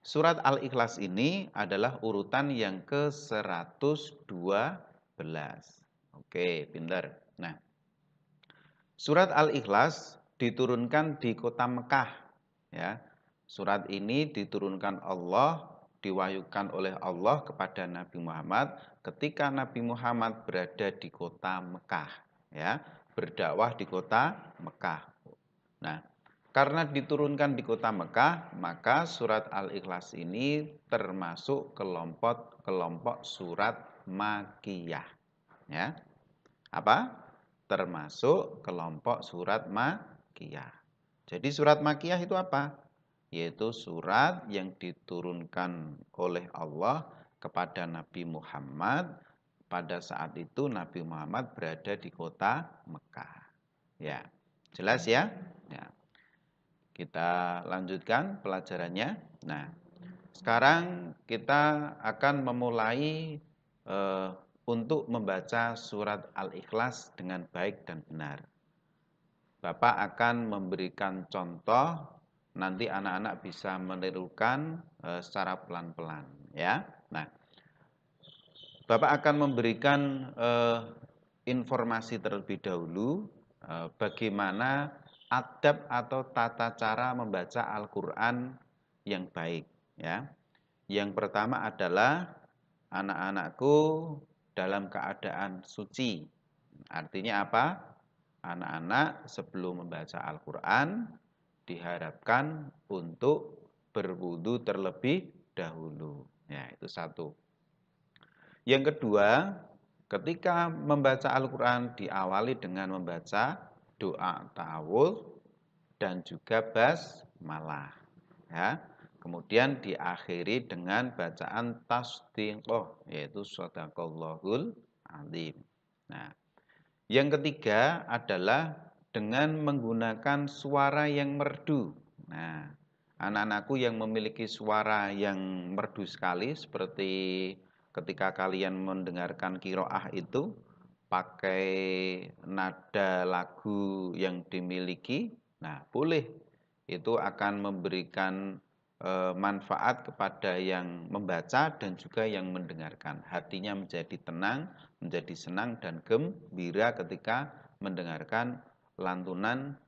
Surat Al-Ikhlas ini adalah urutan yang ke-112. Oke, pintar. Nah, surat Al-Ikhlas diturunkan di kota Mekah, ya. Surat ini diturunkan Allah, diwahyukan oleh Allah kepada Nabi Muhammad ketika Nabi Muhammad berada di kota Mekah, ya, berdakwah di kota Mekah. Nah, karena diturunkan di kota Mekah, maka surat Al-Ikhlas ini termasuk kelompok surat Makkiyah, ya. Apa? Termasuk kelompok surat Makkiyah. Jadi surat Makkiyah itu apa? Yaitu surat yang diturunkan oleh Allah kepada Nabi Muhammad pada saat itu Nabi Muhammad berada di kota Mekah. Ya, jelas ya? Ya. Kita lanjutkan pelajarannya. Nah, sekarang kita akan memulai untuk membaca surat Al-Ikhlas dengan baik dan benar. Bapak akan memberikan contoh, nanti anak-anak bisa menirukan secara pelan-pelan, ya. Nah, Bapak akan memberikan informasi terlebih dahulu bagaimana adab atau tata cara membaca Al-Quran yang baik, ya. Yang pertama adalah anak-anakku dalam keadaan suci. Artinya apa? Anak-anak sebelum membaca Al-Quran diharapkan untuk berwudu terlebih dahulu. Ya, itu satu. Yang kedua, ketika membaca Al-Quran diawali dengan membaca doa ta'awudz dan juga basmalah. Ya. Kemudian diakhiri dengan bacaan tasdiqoh, yaitu shadaqallahul azim. Nah, yang ketiga adalah dengan menggunakan suara yang merdu. Nah, anak-anakku yang memiliki suara yang merdu sekali, seperti ketika kalian mendengarkan qiraah itu, pakai nada lagu yang dimiliki, nah boleh. Itu akan memberikan manfaat kepada yang membaca dan juga yang mendengarkan. Hatinya menjadi tenang, menjadi senang dan gembira ketika mendengarkan lantunan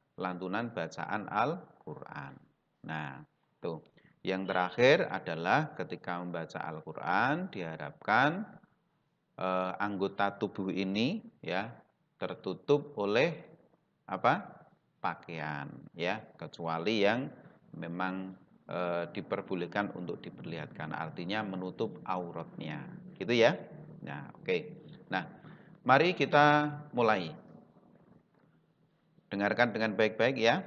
bacaan Al-Quran. Nah, tuh. Yang terakhir adalah ketika membaca Al-Quran diharapkan anggota tubuh ini ya tertutup oleh apa? Pakaian, ya, kecuali yang memang diperbolehkan untuk diperlihatkan, artinya menutup auratnya, gitu ya. Nah, oke. Nah, mari kita mulai. Dengarkan dengan baik-baik ya.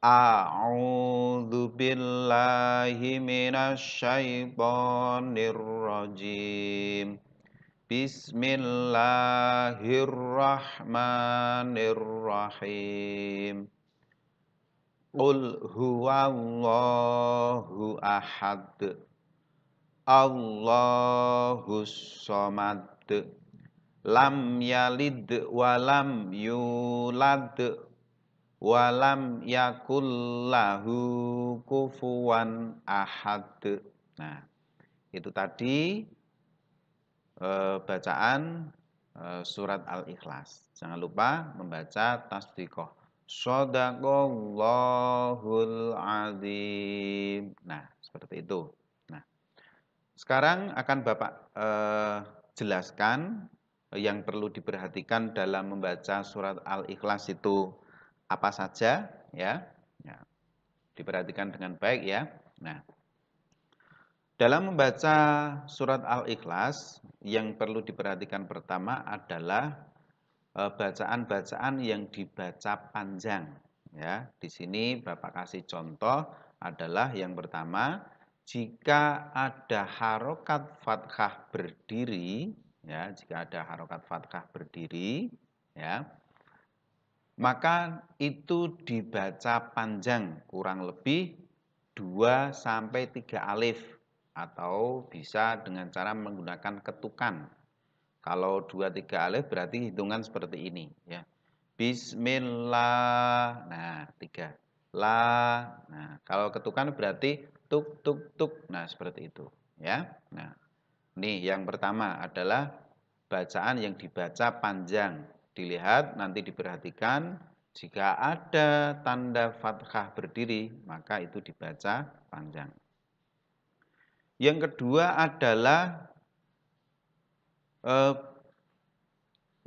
A'udzu billahi minasy syaithanir rajim. Bismillahirrahmanirrahim. Qul huwallahu ahad. Allahus somad. Lam yalid walam yulad walam yakul lahu kufuwan ahad. Nah, itu tadi bacaan surat Al-Ikhlas. Jangan lupa membaca tasdiqoh. Shadaqallahul azim. Nah, seperti itu. Nah, sekarang akan Bapak jelaskan yang perlu diperhatikan dalam membaca surat Al-Ikhlas itu apa saja, ya. Ya. Diperhatikan dengan baik ya. Nah, dalam membaca surat Al-Ikhlas yang perlu diperhatikan pertama adalah bacaan-bacaan yang dibaca panjang, ya. Di sini Bapak kasih contoh adalah yang pertama, jika ada harokat fathah berdiri, ya, jika ada harokat fathah berdiri, ya, maka itu dibaca panjang, kurang lebih 2 sampai 3 alif, atau bisa dengan cara menggunakan ketukan. Kalau 2, 3 alif berarti hitungan seperti ini, ya. Bismillah. Nah, 3. La. Nah, kalau ketukan berarti tuk tuk tuk. Nah, seperti itu, ya. Nah, ini yang pertama adalah bacaan yang dibaca panjang. Dilihat, nanti diperhatikan, jika ada tanda fathah berdiri, maka itu dibaca panjang. Yang kedua adalah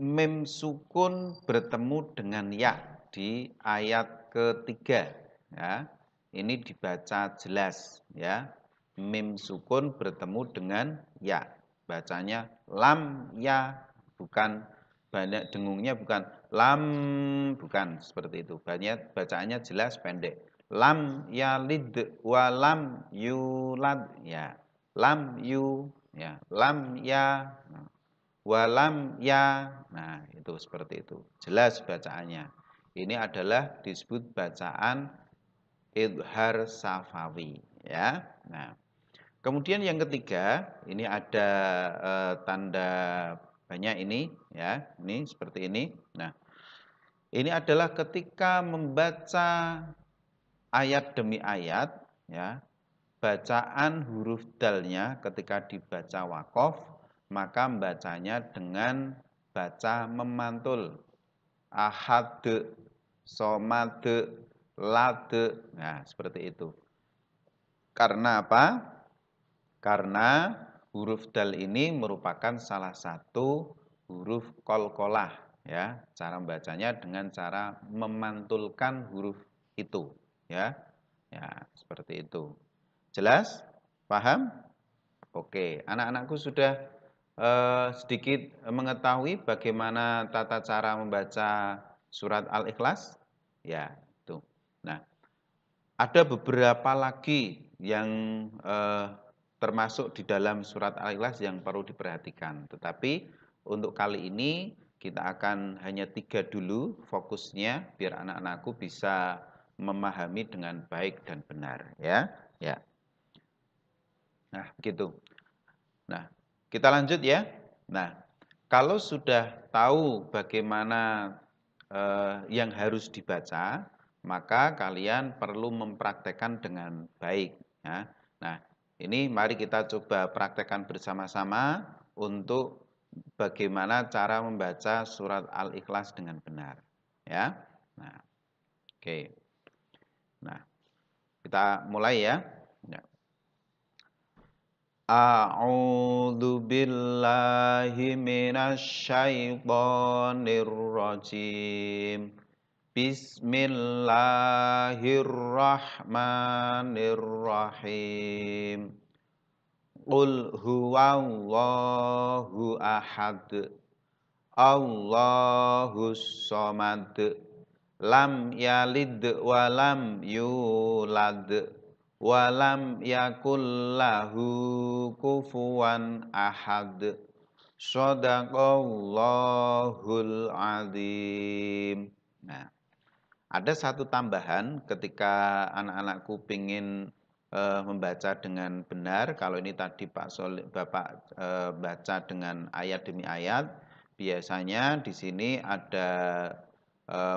mim sukun bertemu dengan ya di ayat ketiga, ya. Ini dibaca jelas, ya. Mim sukun bertemu dengan ya. Bacanya lam ya, bukan banyak dengungnya, bukan lam, bukan seperti itu. Banyak bacaannya jelas pendek. Lam yalid wa lam yulad, ya. Lam yu, ya. Lam ya. Walam ya. Nah, itu seperti itu. Jelas bacaannya. Ini adalah disebut bacaan idhar safawi, ya. Nah, kemudian yang ketiga, ini ada tanda banyak ini, ya. Ini seperti ini. Nah, ini adalah ketika membaca ayat demi ayat, ya. Bacaan huruf dalnya ketika dibaca waqaf, maka membacanya dengan baca memantul. Ahad, somad, lad. Nah, seperti itu. Karena apa? Karena huruf dal ini merupakan salah satu huruf qalqalah, ya. Cara membacanya dengan cara memantulkan huruf itu, ya. Ya, seperti itu. Jelas? Paham? Oke, anak-anakku sudah sedikit mengetahui bagaimana tata cara membaca surat Al-Ikhlas? Ya, itu. Nah, ada beberapa lagi yang termasuk di dalam surat Al-Ikhlas yang perlu diperhatikan. Tetapi untuk kali ini kita akan hanya 3 dulu fokusnya biar anak-anakku bisa memahami dengan baik dan benar, ya. Ya. Nah, begitu. Nah, kita lanjut ya. Nah, kalau sudah tahu bagaimana yang harus dibaca, maka kalian perlu mempraktekkan dengan baik, ya. Nah, ini mari kita coba praktekkan bersama-sama untuk bagaimana cara membaca surat Al-Ikhlas dengan benar, ya. Nah, oke. Nah, kita mulai ya. Ya. A'udzu billahi minasy syaithanir rajim. Bismillahirrahmanirrahim. Qul huwallahu ahad. Allahus samad. Lam yalid wa lam yulad. Walam yakul lahu kufuwan ahad. Shadaqallahul azim. Nah, ada satu tambahan ketika anak-anakku ingin membaca dengan benar. Kalau ini tadi Bapak baca dengan ayat demi ayat, biasanya di sini ada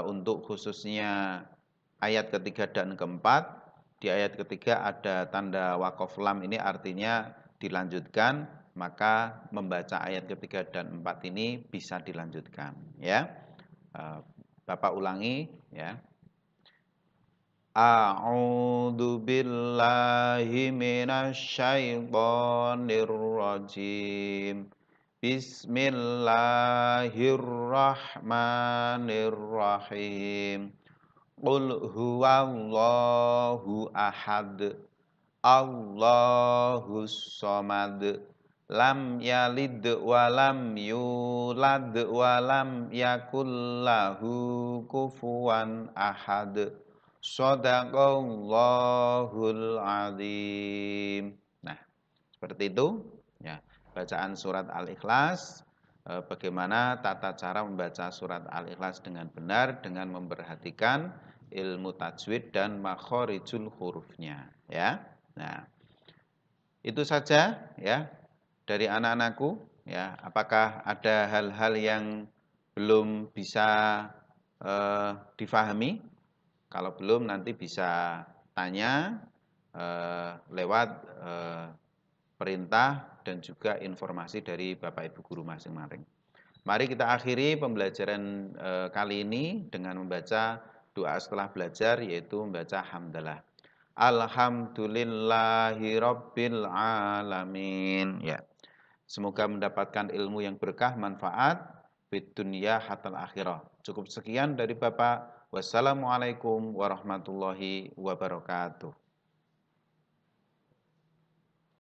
untuk khususnya ayat ketiga dan keempat. Di ayat ketiga ada tanda waqaf lam, ini artinya dilanjutkan, maka membaca ayat ketiga dan empat ini bisa dilanjutkan, ya. Bapak ulangi ya. A'udzu billahi minasy syaithanir rajim. Bismillahirrahmanirrahim. Qul huwallahu ahad. Allahus samad. Lam yalid wa lam yulad wa lam yakul lahu kufuwan ahad. Shadaqallahul azim. Nah, seperti itu ya. Bacaan surat Al-Ikhlas, bagaimana tata cara membaca surat Al-Ikhlas dengan benar dengan memperhatikan ilmu tajwid dan makhorijul hurufnya, ya. Nah, itu saja ya dari anak-anakku, ya. Apakah ada hal-hal yang belum bisa difahami? Kalau belum nanti bisa tanya lewat perintah dan juga informasi dari Bapak Ibu guru masing-masing. Mari kita akhiri pembelajaran kali ini dengan membaca doa setelah belajar, yaitu membaca hamdalah. Alhamdulillahirabbil alamin. Ya. Semoga mendapatkan ilmu yang berkah, manfaat fid dunya hatal akhirah. Cukup sekian dari Bapak. Wassalamualaikum warahmatullahi wabarakatuh.